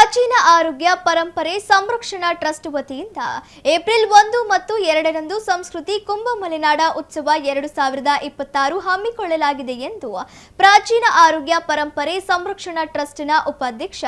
ಪ್ರಾಚೀನ ಆರೋಗ್ಯ ಪರಂಪರೆ ಸಂರಕ್ಷಣಾ ಟ್ರಸ್ಟ್ ವತಿಯಿಂದ ಏಪ್ರಿಲ್ 1 ಮತ್ತು 2ರಂದು ಸಂಸ್ಕೃತಿ ಕುಂಭ ಮಲೆನಾಡ ಉತ್ಸವ 2026 ಹಮ್ಮಿಕೊಳ್ಳಲಾಗಿದೆ ಎಂದು ಪ್ರಾಚೀನ ಆರೋಗ್ಯ ಪರಂಪರೆ ಸಂರಕ್ಷಣಾ ಟ್ರಸ್ಟ್ನ ಉಪಾಧ್ಯಕ್ಷ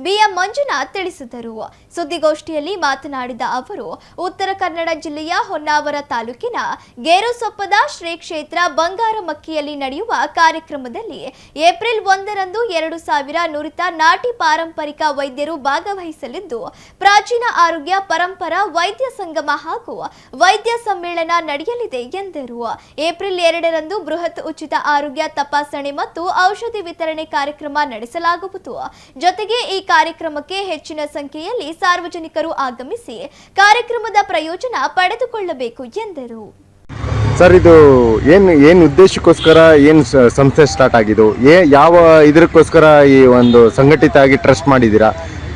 ಬಿಎಂ ಮಂಜುನಾಥ್ ತಿಳಿಸಿದರು. ಸುದ್ದಿಗೋಷ್ಠಿಯಲ್ಲಿ ಮಾತನಾಡಿದ ಅವರು, ಉತ್ತರ ಕನ್ನಡ ಜಿಲ್ಲೆಯ ಹೊನ್ನಾವರ ತಾಲೂಕಿನ ಗೇರುಸೊಪ್ಪದ ಶ್ರೀ ಕ್ಷೇತ್ರ ಬಂಗಾರಮಕ್ಕಿಯಲ್ಲಿ ನಡೆಯುವ ಕಾರ್ಯಕ್ರಮದಲ್ಲಿ ಏಪ್ರಿಲ್ 1ರಂದು 2000 ನುರಿತ ನಾಟಿ ಪಾರಂಪರಿಕ ವೈದ್ಯರು ಭಾಗವಹಿಸಲಿದ್ದು, ಪ್ರಾಚೀನ ಆರೋಗ್ಯ ಪರಂಪರಾ ವೈದ್ಯ ಸಂಗಮ ಹಾಗೂ ವೈದ್ಯ ಸಮ್ಮೇಳನ ನಡೆಯಲಿದೆ ಎಂದರು. ಏಪ್ರಿಲ್ 2ರಂದು ಬೃಹತ್ ಉಚಿತ ಆರೋಗ್ಯ ತಪಾಸಣೆ ಮತ್ತು ಔಷಧಿ ವಿತರಣೆ ಕಾರ್ಯಕ್ರಮ ನಡೆಸಲಾಗುವುದು. ಜೊತೆಗೆ ಈ ಕಾರ್ಯಕ್ರಮಕ್ಕೆ ಹೆಚ್ಚಿನ ಸಂಖ್ಯೆಯಲ್ಲಿ ಸಾರ್ವಜನಿಕರು ಆಗಮಿಸಿ ಕಾರ್ಯಕ್ರಮದ ಪ್ರಯೋಜನ ಪಡೆದುಕೊಳ್ಳಬೇಕು ಎಂದರು. ಸರ್, ಇದು ಏನು ಉದ್ದೇಶಕ್ಕೋಸ್ಕರ ಏನು ಸಂಸ್ಥೆ ಸ್ಟಾರ್ಟ್ ಆಗಿದ್ದು, ಯಾವ ಇದಕ್ಕೋಸ್ಕರ ಈ ಒಂದು ಸಂಘಟಿತ ಆಗಿ ಟ್ರಸ್ಟ್ ಮಾಡಿದ್ದೀರಾ?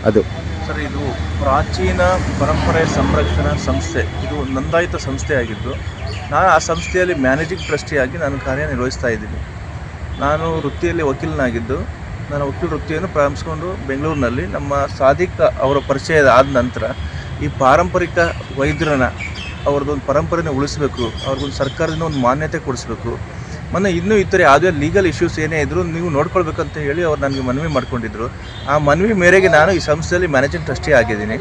ಅದು ಸರ್, ಇದು ಪ್ರಾಚೀನ ಪರಂಪರೆ ಸಂರಕ್ಷಣಾ ಸಂಸ್ಥೆ. ಇದು ನೋಂದಾಯಿತ ಸಂಸ್ಥೆ ಆಗಿದ್ದು, ನಾನು ಆ ಸಂಸ್ಥೆಯಲ್ಲಿ ಮ್ಯಾನೇಜಿಂಗ್ ಟ್ರಸ್ಟಿಯಾಗಿ ನಾನು ಕಾರ್ಯನಿರ್ವಹಿಸ್ತಾ ಇದ್ದೀನಿ. ನಾನು ವೃತ್ತಿಯಲ್ಲಿ ವಕೀಲನಾಗಿದ್ದು, ನಾನು ವಕೀಲ ವೃತ್ತಿಯನ್ನು ಪ್ರಾರಂಭಿಸ್ಕೊಂಡು ಬೆಂಗಳೂರಿನಲ್ಲಿ ನಮ್ಮ ಸಾದಿಕ್ ಅವರ ಪರಿಚಯ ಆದ ನಂತರ ಈ ಪಾರಂಪರಿಕ ವೈದ್ಯರನ್ನ ಅವ್ರದ್ದೊಂದು ಪರಂಪರೆನ ಉಳಿಸಬೇಕು, ಅವ್ರಿಗೊಂದು ಸರ್ಕಾರದಿಂದ ಒಂದು ಮಾನ್ಯತೆ ಕೊಡಿಸ್ಬೇಕು, ಮೊನ್ನೆ ಇನ್ನೂ ಇತರೆ ಯಾವುದೇ ಲೀಗಲ್ ಇಶ್ಯೂಸ್ ಏನೇ ಇದ್ದರೂ ನೀವು ನೋಡ್ಕೊಳ್ಬೇಕಂತ ಹೇಳಿ ಅವ್ರು ನನಗೆ ಮನವಿ ಮಾಡ್ಕೊಂಡಿದ್ರು. ಆ ಮನವಿ ಮೇರೆಗೆ ನಾನು ಈ ಸಂಸ್ಥೆಯಲ್ಲಿ ಮ್ಯಾನೇಜಿಂಗ್ ಟ್ರಸ್ಟಿ ಆಗಿದ್ದೀನಿ.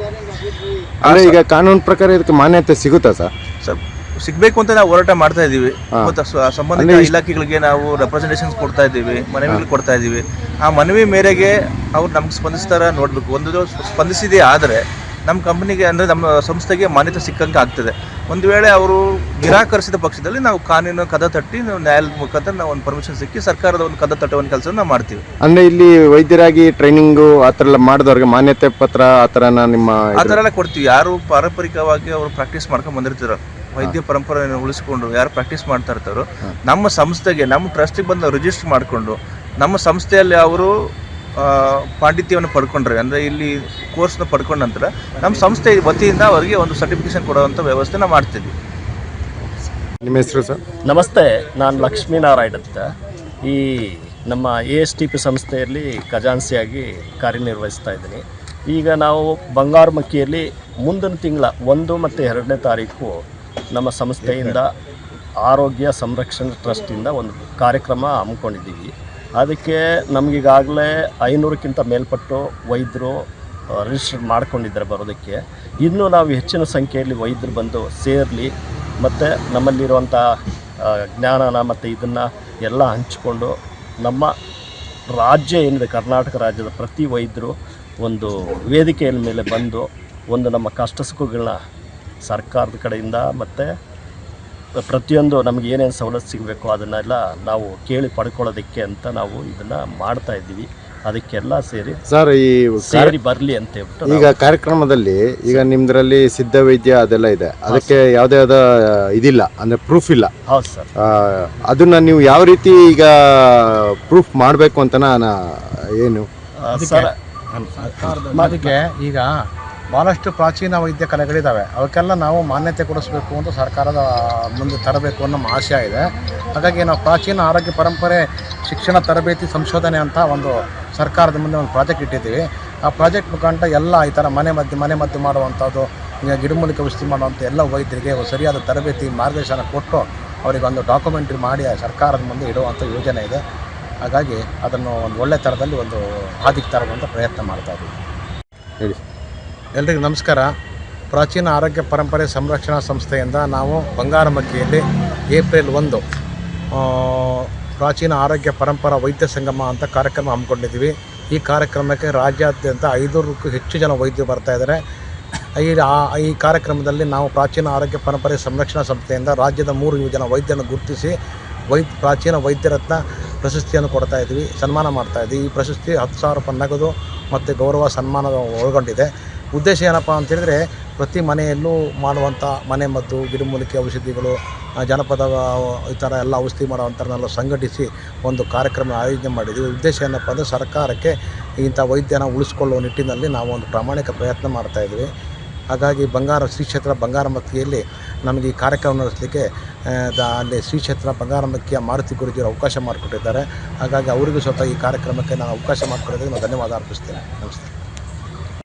ಈಗ ಕಾನೂನು ಪ್ರಕಾರ ಇದಕ್ಕೆ ಮಾನ್ಯತೆ ಸಿಗುತ್ತಾ ಸರ್? ಸಿಗಬೇಕು ಅಂತ ನಾವು ಹೋರಾಟ ಮಾಡ್ತಾ ಇದ್ದೀವಿ. ಮತ್ತು ಸಂಬಂಧಿತ ಇಲಾಖೆಗಳಿಗೆ ನಾವು ರೆಪ್ರೆಸೆಂಟೇಷನ್ಸ್ ಕೊಡ್ತಾ ಇದ್ದೀವಿ, ಮನವಿಗಳು ಕೊಡ್ತಾ ಇದ್ದೀವಿ. ಆ ಮನವಿ ಮೇರೆಗೆ ಅವ್ರು ನಮ್ಗೆ ಸ್ಪಂದಿಸ್ತಾರ ನೋಡಬೇಕು. ಒಂದು ಸ್ಪಂದಿಸಿದೆ ಆದರೆ ನಮ್ಮ ಕಂಪ್ನಿಗೆ ಅಂದರೆ ನಮ್ಮ ಸಂಸ್ಥೆಗೆ ಮಾನ್ಯತೆ ಸಿಕ್ಕಂಗೆ ಆಗ್ತದೆ. ಒಂದು ವೇಳೆ ಅವರು ನಿರಾಕರಿಸಿದ ಪಕ್ಷದಲ್ಲಿ ನಾವು ಕಾನೂನು ಕದ ತಟ್ಟಿ ನ್ಯಾಯಾಲಯದ ಮುಖಾಂತರ ನಾವು ಒಂದು ಪರ್ಮಿಷನ್ ಸಿಕ್ಕಿ ಸರ್ಕಾರದ ಒಂದು ಕದ ತಟ್ಟುವಂಥ ಕೆಲಸ ನಾವು ಮಾಡ್ತೀವಿ. ಅಂದರೆ ಇಲ್ಲಿ ವೈದ್ಯರಾಗಿ ಟ್ರೈನಿಂಗು ಆ ಥರ ಎಲ್ಲ ಮಾಡಿದವ್ರಿಗೆ ಮಾನ್ಯತೆ ಪತ್ರ ಆ ಥರನ ನಿಮ್ಮ ಆ ಥರ ಎಲ್ಲ ಕೊಡ್ತೀವಿ. ಯಾರು ಪಾರಂಪರಿಕವಾಗಿ ಅವರು ಪ್ರಾಕ್ಟೀಸ್ ಮಾಡ್ಕೊಂಡು ಬಂದಿರ್ತಾರೋ, ವೈದ್ಯ ಪರಂಪರೆಯನ್ನು ಉಳಿಸ್ಕೊಂಡು ಯಾರು ಪ್ರಾಕ್ಟೀಸ್ ಮಾಡ್ತಾ ಇರ್ತಾರೋ, ನಮ್ಮ ಸಂಸ್ಥೆಗೆ ನಮ್ಮ ಟ್ರಸ್ಟಿಗೆ ಬಂದು ರಿಜಿಸ್ಟರ್ ಮಾಡಿಕೊಂಡು ನಮ್ಮ ಸಂಸ್ಥೆಯಲ್ಲಿ ಅವರು ಪಾಂಡಿತ್ಯವನ್ನು ಪಡ್ಕೊಂಡ್ರೆ, ಅಂದರೆ ಇಲ್ಲಿ ಕೋರ್ಸ್ನ ಪಡ್ಕೊಂಡ ನಂತರ ನಮ್ಮ ಸಂಸ್ಥೆ ವತಿಯಿಂದ ಅವರಿಗೆ ಒಂದು ಸರ್ಟಿಫಿಕೇಶನ್ ಕೊಡುವಂಥ ವ್ಯವಸ್ಥೆ ನಾವು ಮಾಡ್ತಿದ್ವಿ. ನಿಮ್ಮ ಹೆಸರು ಸರ್? ನಮಸ್ತೆ, ನಾನು ಲಕ್ಷ್ಮೀನಾರಾಯಣ್ ಅಂತ ಈ ನಮ್ಮ ASTP ಸಂಸ್ಥೆಯಲ್ಲಿ ಖಜಾನ್ಸಿಯಾಗಿ ಕಾರ್ಯನಿರ್ವಹಿಸ್ತಾ ಇದ್ದೀನಿ. ಈಗ ನಾವು ಬಂಗಾರಮಕ್ಕಿಯಲ್ಲಿ ಮುಂದಿನ ತಿಂಗಳ 1 ಮತ್ತು 2ನೇ ತಾರೀಕು ನಮ್ಮ ಸಂಸ್ಥೆಯಿಂದ ಆರೋಗ್ಯ ಸಂರಕ್ಷಣಾ ಟ್ರಸ್ಟಿಂದ ಒಂದು ಕಾರ್ಯಕ್ರಮ ಹಮ್ಮಿಕೊಂಡಿದ್ದೀವಿ. ಅದಕ್ಕೆ ನಮಗೀಗಾಗಲೇ 500ಕ್ಕಿಂತ ಮೇಲ್ಪಟ್ಟು ವೈದ್ಯರು ರಿಜಿಸ್ಟರ್ ಮಾಡ್ಕೊಂಡಿದ್ದಾರೆ ಬರೋದಕ್ಕೆ. ಇನ್ನೂ ನಾವು ಹೆಚ್ಚಿನ ಸಂಖ್ಯೆಯಲ್ಲಿ ವೈದ್ಯರು ಬಂದು ಸೇರಲಿ ಮತ್ತು ನಮ್ಮಲ್ಲಿರುವಂಥ ಜ್ಞಾನನ ಮತ್ತು ಇದನ್ನು ಎಲ್ಲ ಹಂಚಿಕೊಂಡು ನಮ್ಮ ರಾಜ್ಯ ಏನಿದೆ ಕರ್ನಾಟಕ ರಾಜ್ಯದ ಪ್ರತಿ ವೈದ್ಯರು ಒಂದು ವೇದಿಕೆಯ ಮೇಲೆ ಬಂದು ಒಂದು ನಮ್ಮ ಕಷ್ಟ ಸುಖಗಳನ್ನ ಸರ್ಕಾರದ ಕಡೆಯಿಂದ ಮತ್ತು ಪ್ರತಿಯೊಂದು ನಮಗೆ ಏನೇನು ಸವಲತ್ತು ಸಿಗಬೇಕು ಅದನ್ನೆಲ್ಲ ನಾವು ಕೇಳಿ ಪಡ್ಕೊಳ್ಳೋದಕ್ಕೆ ಅಂತ ನಾವು ಇದನ್ನು ಮಾಡ್ತಾ ಇದ್ದೀವಿ. ಅದಕ್ಕೆಲ್ಲ ಸೇರಿ ಬರಲಿ ಅಂತ ಹೇಳ್ಬಿಟ್ಟು ಈಗ ಕಾರ್ಯಕ್ರಮದಲ್ಲಿ ಈಗ ನಿಮ್ದ್ರಲ್ಲಿ ಸಿದ್ಧ ವೈದ್ಯ ಅದೆಲ್ಲ ಇದೆ, ಅದಕ್ಕೆ ಯಾವುದೇ ಇದಿಲ್ಲ ಅಂದರೆ ಪ್ರೂಫ್ ಇಲ್ಲ. ಹೌದು ಸರ್. ಅದನ್ನ ನೀವು ಯಾವ ರೀತಿ ಈಗ ಪ್ರೂಫ್ ಮಾಡಬೇಕು ಅಂತ ಏನು ಸರ್? ಅದಕ್ಕೆ ಈಗ ಭಾಳಷ್ಟು ಪ್ರಾಚೀನ ವೈದ್ಯ ಕಲೆಗಳಿದ್ದಾವೆ, ಅವಕ್ಕೆಲ್ಲ ನಾವು ಮಾನ್ಯತೆ ಕೊಡಿಸ್ಬೇಕು ಅಂತ ಸರ್ಕಾರದ ಮುಂದೆ ತರಬೇಕು ಅನ್ನೋ ಆಶಯ ಇದೆ. ಹಾಗಾಗಿ ನಾವು ಪ್ರಾಚೀನ ಆರೋಗ್ಯ ಪರಂಪರೆ ಶಿಕ್ಷಣ ತರಬೇತಿ ಸಂಶೋಧನೆ ಅಂತ ಒಂದು ಸರ್ಕಾರದ ಮುಂದೆ ಒಂದು ಪ್ರಾಜೆಕ್ಟ್ ಇಟ್ಟಿದ್ದೀವಿ. ಆ ಪ್ರಾಜೆಕ್ಟ್ ಮುಖಾಂತರ ಎಲ್ಲ ಈ ಥರ ಮನೆ ಮದ್ದು ಮಾಡುವಂಥದ್ದು, ಈಗ ಗಿಡಮೂಲಿಕೆ ಔಷಧಿ ಮಾಡುವಂಥ ಎಲ್ಲ ವೈದ್ಯರಿಗೆ ಸರಿಯಾದ ತರಬೇತಿ ಮಾರ್ಗದರ್ಶನ ಕೊಟ್ಟು ಅವರಿಗೆ ಒಂದು ಡಾಕ್ಯುಮೆಂಟ್ರಿ ಮಾಡಿ ಸರ್ಕಾರದ ಮುಂದೆ ಇಡುವಂಥ ಯೋಜನೆ ಇದೆ. ಹಾಗಾಗಿ ಅದನ್ನು ಒಂದು ಒಳ್ಳೆ ಥರದಲ್ಲಿ ಒಂದು ಹಾದಿಗೆ ತರುವಂಥ ಪ್ರಯತ್ನ ಮಾಡ್ತಾ ಇದ್ದೀವಿ. ಹೇಳಿ. ಎಲ್ರಿಗೂ ನಮಸ್ಕಾರ. ಪ್ರಾಚೀನ ಆರೋಗ್ಯ ಪರಂಪರೆ ಸಂರಕ್ಷಣಾ ಸಂಸ್ಥೆಯಿಂದ ನಾವು ಬಂಗಾರಮಕ್ಕಿಯಲ್ಲಿ ಏಪ್ರಿಲ್ 1 ಪ್ರಾಚೀನ ಆರೋಗ್ಯ ಪರಂಪರಾ ವೈದ್ಯ ಸಂಗಮ ಅಂತ ಕಾರ್ಯಕ್ರಮ ಹಮ್ಮಿಕೊಂಡಿದ್ದೀವಿ. ಈ ಕಾರ್ಯಕ್ರಮಕ್ಕೆ ರಾಜ್ಯಾದ್ಯಂತ 500ಕ್ಕೂ ಹೆಚ್ಚು ಜನ ವೈದ್ಯರು ಬರ್ತಾಯಿದ್ದಾರೆ. ಈ ಕಾರ್ಯಕ್ರಮದಲ್ಲಿ ನಾವು ಪ್ರಾಚೀನ ಆರೋಗ್ಯ ಪರಂಪರೆ ಸಂರಕ್ಷಣಾ ಸಂಸ್ಥೆಯಿಂದ ರಾಜ್ಯದ 3 ಜನ ವೈದ್ಯರನ್ನು ಗುರುತಿಸಿ ಪ್ರಾಚೀನ ವೈದ್ಯರತ್ನ ಪ್ರಶಸ್ತಿಯನ್ನು ಕೊಡ್ತಾಯಿದ್ವಿ, ಸನ್ಮಾನ ಮಾಡ್ತಾಯಿದ್ವಿ. ಈ ಪ್ರಶಸ್ತಿ 10,000 ರೂಪಾಯಿ ನಗದು ಮತ್ತು ಗೌರವ ಸನ್ಮಾನ ಒಳಗೊಂಡಿದೆ. ಉದ್ದೇಶ ಏನಪ್ಪ ಅಂತೇಳಿದರೆ, ಪ್ರತಿ ಮನೆಯಲ್ಲೂ ಮಾಡುವಂಥ ಮನೆಮದ್ದು, ಗಿಡಮೂಲಿಕೆ ಔಷಧಿಗಳು, ಜನಪದ ಈ ಥರ ಎಲ್ಲ ಔಷಧಿ ಮಾಡೋವಂಥರನ್ನೆಲ್ಲ ಸಂಘಟಿಸಿ ಒಂದು ಕಾರ್ಯಕ್ರಮ ಆಯೋಜನೆ ಮಾಡಿದ್ದೀವಿ. ಉದ್ದೇಶ ಏನಪ್ಪ ಅಂದರೆ ಸರ್ಕಾರಕ್ಕೆ ಇಂಥ ವೈದ್ಯನ ಉಳಿಸ್ಕೊಳ್ಳುವ ನಿಟ್ಟಿನಲ್ಲಿ ನಾವು ಒಂದು ಪ್ರಾಮಾಣಿಕ ಪ್ರಯತ್ನ ಮಾಡ್ತಾಯಿದ್ವಿ. ಹಾಗಾಗಿ ಶ್ರೀ ಕ್ಷೇತ್ರ ಬಂಗಾರಮಕ್ಕಿಯಲ್ಲಿ ನಮಗೆ ಈ ಕಾರ್ಯಕ್ರಮ ನಡೆಸಲಿಕ್ಕೆ ಅಲ್ಲಿ ಶ್ರೀ ಕ್ಷೇತ್ರ ಬಂಗಾರಮಕ್ಕಿಯ ಮಾರುತಿ ಗುರೂಜಿಯವರು ಅವಕಾಶ ಮಾಡಿಕೊಟ್ಟಿದ್ದಾರೆ. ಹಾಗಾಗಿ ಅವರಿಗೂ ಸ್ವತಃ ಈ ಕಾರ್ಯಕ್ರಮಕ್ಕೆ ನಾನು ಅವಕಾಶ ಮಾಡಿಕೊಡೋದಕ್ಕೆ ನಾನು ಧನ್ಯವಾದ ಅರ್ಪಿಸ್ತೇನೆ. ನಮಸ್ತೆ.